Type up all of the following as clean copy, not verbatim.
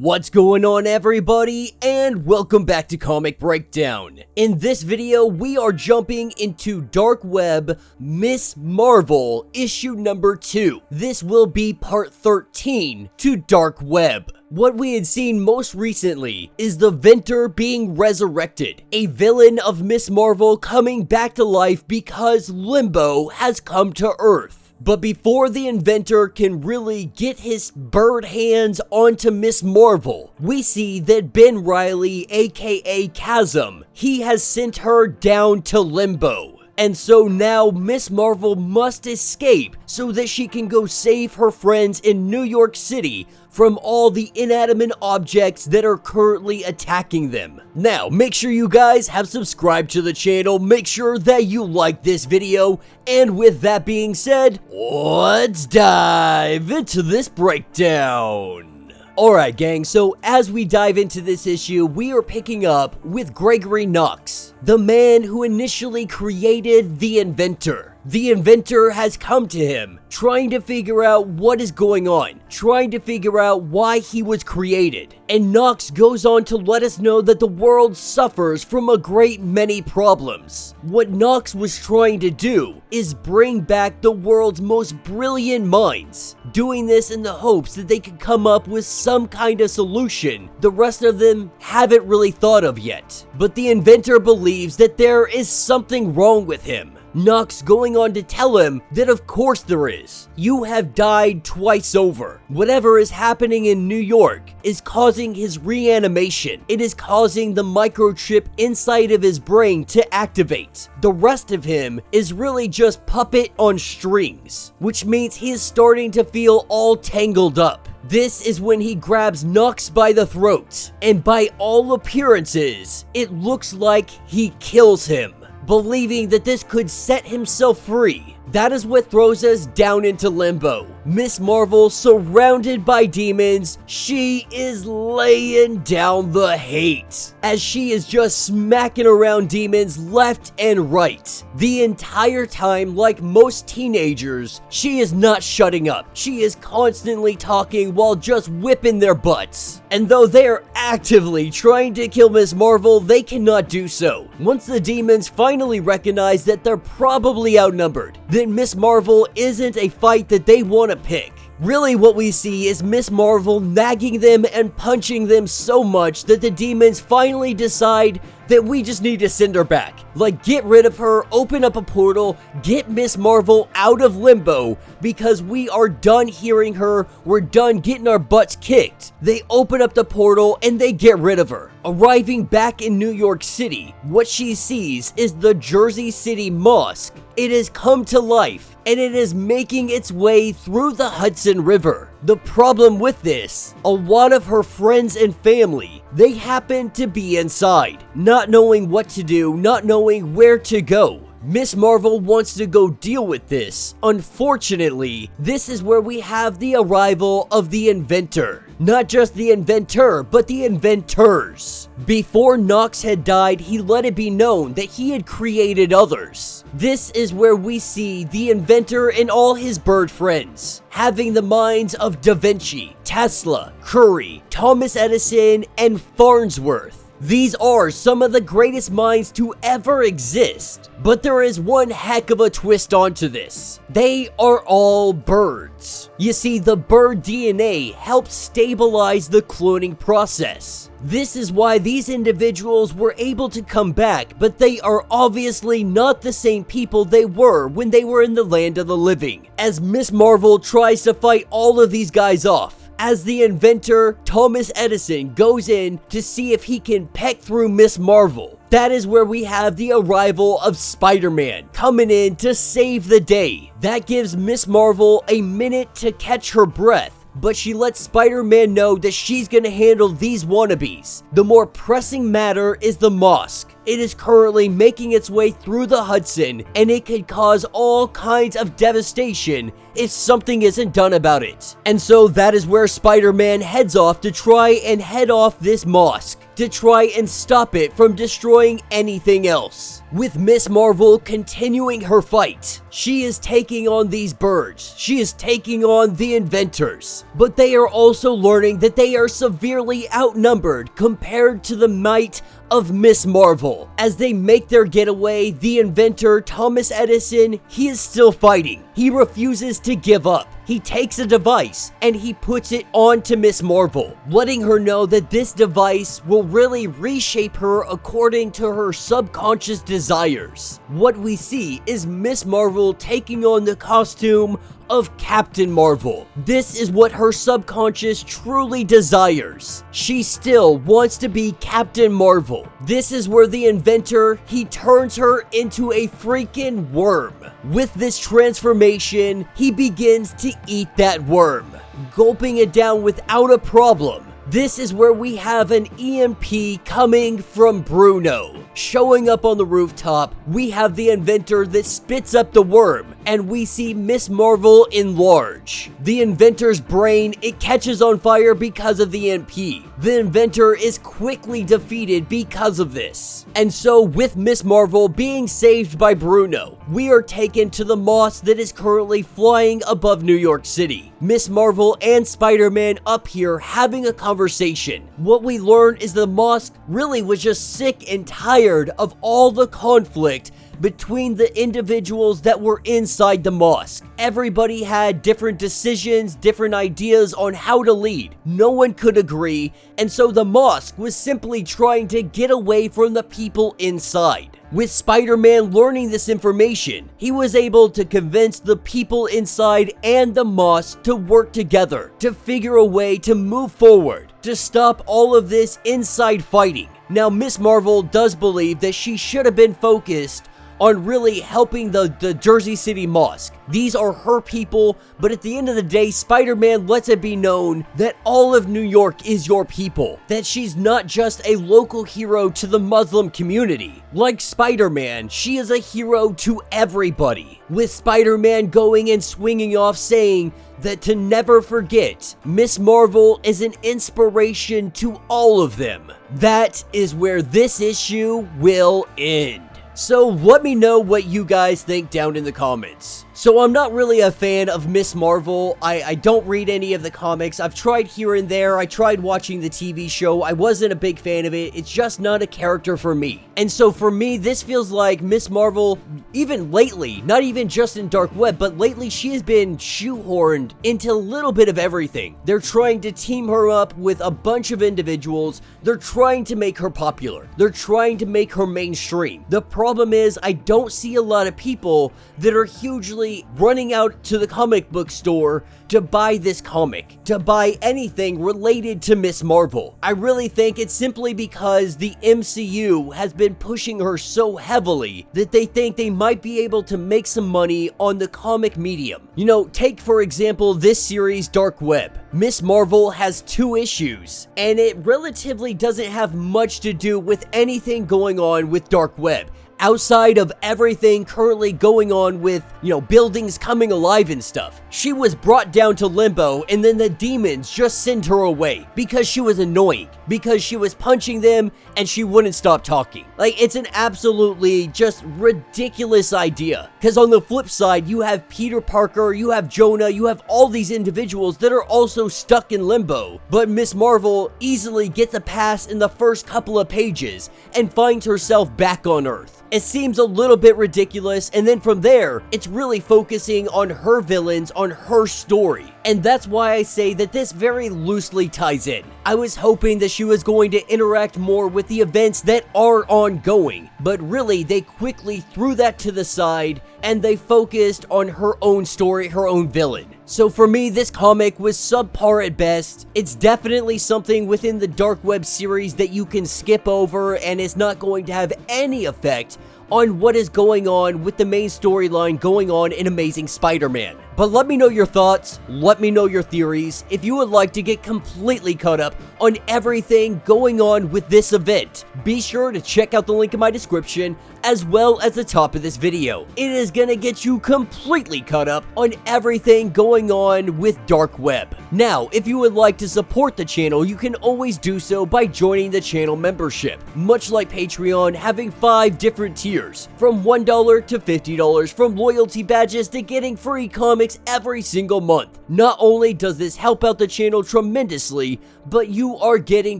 What's going on, everybody, and welcome back to Comic Breakdown. In this video, we are jumping into Dark Web Ms. Marvel issue number 2. This will be part 13 to Dark Web. What we had seen most recently is the Ventor being resurrected, a villain of Ms. Marvel coming back to life because Limbo has come to Earth. But before the Inventor can really get his bird hands onto Ms. Marvel, we see that Ben Reilly, aka Chasm, he has sent her down to Limbo. And so now Ms. Marvel must escape so that she can go save her friends in New York City from all the inanimate objects that are currently attacking them. Now, make sure you guys have subscribed to the channel, make sure that you like this video, and with that being said, let's dive into this breakdown. Alright gang, so as we dive into this issue, we are picking up with Gregory Knox, the man who initially created the Inventor. The Inventor has come to him, trying to figure out what is going on, trying to figure out why he was created. And Knox goes on to let us know that the world suffers from a great many problems. What Knox was trying to do is bring back the world's most brilliant minds, doing this in the hopes that they could come up with some kind of solution the rest of them haven't really thought of yet. But the Inventor believes that there is something wrong with him. Knox going on to tell him that of course there is. You have died twice over. Whatever is happening in New York is causing his reanimation. It is causing the microchip inside of his brain to activate. The rest of him is really just puppet on strings, which means he is starting to feel all tangled up. This is when he grabs Knox by the throat, and by all appearances, it looks like he kills him, believing that this could set himself free. That is what throws us down into Limbo. Ms. Marvel, surrounded by demons, she is laying down the hate, as she is just smacking around demons left and right. The entire time, like most teenagers, she is not shutting up. She is constantly talking while just whipping their butts. And though they are actively trying to kill Ms. Marvel, they cannot do so. Once the demons finally recognize that they're probably outnumbered, then Ms. Marvel isn't a fight that they want to pick. Really what we see is Ms. Marvel nagging them and punching them so much that the demons finally decide that we just need to send her back. Like, get rid of her, open up a portal, get Ms. Marvel out of Limbo, because we are done hearing her, we're done getting our butts kicked. They open up the portal and they get rid of her. Arriving back in New York City, what she sees is the Jersey City Mosque. It has come to life, and it is making its way through the Hudson River. The problem with this, a lot of her friends and family, they happen to be inside, not knowing what to do, not knowing where to go. Ms. Marvel wants to go deal with this. Unfortunately, this is where we have the arrival of the Inventor. Not just the Inventor, but the Inventors. Before Knox had died, he let it be known that he had created others. This is where we see the Inventor and all his bird friends, having the minds of Da Vinci, Tesla, Curie, Thomas Edison, and Farnsworth. These are some of the greatest minds to ever exist, but there is one heck of a twist onto this. They are all birds. You see, the bird DNA helps stabilize the cloning process. This is why these individuals were able to come back, but they are obviously not the same people they were when they were in the land of the living, as Ms. Marvel tries to fight all of these guys off. As the Inventor, Thomas Edison, goes in to see if he can peck through Ms. Marvel. That is where we have the arrival of Spider-Man coming in to save the day. That gives Ms. Marvel a minute to catch her breath, but she lets Spider-Man know that she's gonna handle these wannabes. The more pressing matter is the mosque. It is currently making its way through the Hudson, and it could cause all kinds of devastation if something isn't done about it. And so that is where Spider-Man heads off to try and head off this mosque, to try and stop it from destroying anything else. with Miss Marvel continuing her fight. She is taking on these birds. She is taking on the inventors. But they are also learning that they are severely outnumbered compared to the might of Miss Marvel. As they make their getaway, the inventor, Thomas Edison, he is still fighting. He refuses to give up. He takes a device and he puts it onto Miss Marvel, letting her know that this device will really reshape her according to her subconscious desires. What we see is Miss Marvel taking on the costume of Captain Marvel. This is what her subconscious truly desires. She still wants to be Captain Marvel. This is where the inventor, he turns her into a freaking worm. With this transformation, he begins to eat that worm, gulping it down without a problem. This is where we have an EMP coming from Bruno. Showing up on the rooftop, we have the inventor that spits up the worm, and we see Miss Marvel enlarge. The inventor's brain, it catches on fire because of the EMP. The inventor is quickly defeated because of this. And so with Miss Marvel being saved by Bruno, we are taken to the mosque that is currently flying above New York City. Miss Marvel and Spider-Man up here having a conversation. What we learn is the mosque really was just sick and tired of all the conflict between the individuals that were inside the mosque. Everybody had different decisions, different ideas on how to lead. No one could agree, and so the mosque was simply trying to get away from the people inside. With Spider-Man learning this information, he was able to convince the people inside and the mosque to work together, to figure a way to move forward, to stop all of this inside fighting. Now, Miss Marvel does believe that she should have been focused on really helping the Jersey City Mosque. These are her people, but at the end of the day, Spider-Man lets it be known that all of New York is your people, that she's not just a local hero to the Muslim community. Like Spider-Man, she is a hero to everybody, with Spider-Man going and swinging off saying that to never forget, Miss Marvel is an inspiration to all of them. That is where this issue will end. So let me know what you guys think down in the comments. So I'm not really a fan of Miss Marvel. I don't read any of the comics. I've tried here and there. I tried watching the TV show. I wasn't a big fan of it. It's just not a character for me. And so for me, this feels like Miss Marvel, even lately, not even just in Dark Web, but lately she has been shoehorned into a little bit of everything. They're trying to team her up with a bunch of individuals. They're trying to make her popular. They're trying to make her mainstream. The problem is I don't see a lot of people that are hugely running out to the comic book store to buy this comic, to buy anything related to Miss Marvel. I really think it's simply because the MCU has been pushing her so heavily that they think they might be able to make some money on the comic medium. You know, take for example this series Dark Web. Miss Marvel has 2 issues, and it relatively doesn't have much to do with anything going on with Dark Web, outside of everything currently going on with, buildings coming alive and stuff. She was brought down to Limbo, and then the demons just sent her away because she was annoying, because she was punching them and she wouldn't stop talking. Like, it's an absolutely just ridiculous idea. Because on the flip side, you have Peter Parker, you have Jonah, you have all these individuals that are also stuck in Limbo. But Miss Marvel easily gets a pass in the first couple of pages and finds herself back on Earth. It seems a little bit ridiculous, and then from there, it's really focusing on her villains, on her story. And that's why I say that this very loosely ties in. I was hoping that she was going to interact more with the events that are ongoing, but really they quickly threw that to the side and they focused on her own story, her own villain. So for me, this comic was subpar at best. It's definitely something within the Dark Web series that you can skip over and is not going to have any effect on what is going on with the main storyline going on in Amazing Spider-Man. But let me know your thoughts, let me know your theories, if you would like to get completely caught up on everything going on with this event. Be sure to check out the link in my description as well as the top of this video. It is gonna get you completely caught up on everything going on with Dark Web. Now, if you would like to support the channel, you can always do so by joining the channel membership. Much like Patreon, having 5 different tiers, from $1 to $50, from loyalty badges to getting free comics every single month. Not only does this help out the channel tremendously, but you are getting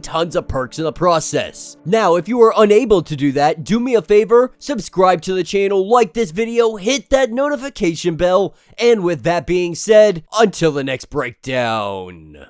tons of perks in the process. Now, if you are unable to do that, do me a favor, subscribe to the channel, like this video, hit that notification bell, and with that being said, until the next breakdown.